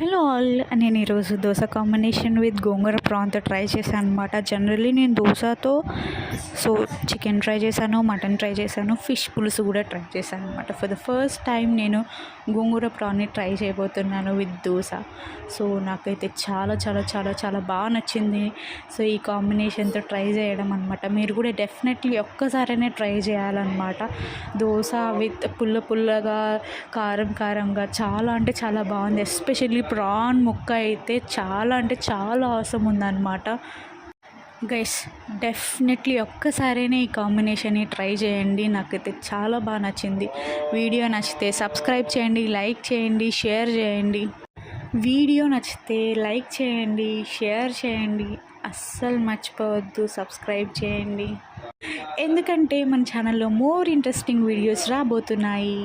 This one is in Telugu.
హలో ఆల్, నేను ఈరోజు దోశ కాంబినేషన్ విత్ గోంగూర ప్రాన్తో ట్రై చేశాను అనమాట. జనరల్లీ నేను దోశతో చికెన్ ట్రై చేశాను, మటన్ ట్రై చేశాను, ఫిష్ పులుసు కూడా ట్రై చేశాను అనమాట. ఫర్ ద ఫస్ట్ టైం నేను గోంగూర ప్రాన్ని ట్రై చేయబోతున్నాను విత్ దోశ. నాకైతే చాలా చాలా చాలా చాలా బాగా నచ్చింది. ఈ కాంబినేషన్తో ట్రై చేయడం అనమాట. మీరు కూడా డెఫినెట్లీ ఒక్కసారైనా ట్రై చేయాలన్నమాట. దోశ విత్ పుల్లగా కారంగా చాలా అంటే చాలా బాగుంది. ఎస్పెషల్లీ ప్రాన్ ముక్క అయితే చాలా అంటే చాలా అవసరం ఉందన్నమాట. గైస్, డెఫినెట్లీ ఒక్కసారైనా ఈ కాంబినేషన్ని ట్రై చేయండి. నాకైతే చాలా బాగా నచ్చింది. వీడియో నచ్చితే సబ్స్క్రైబ్ చేయండి, లైక్ చేయండి, షేర్ చేయండి. వీడియో నచ్చితే లైక్ చేయండి, షేర్ చేయండి, అస్సలు మర్చిపోవద్దు సబ్స్క్రైబ్ చేయండి. ఎందుకంటే మన ఛానల్లో మోర్ ఇంట్రెస్టింగ్ వీడియోస్ రాబోతున్నాయి.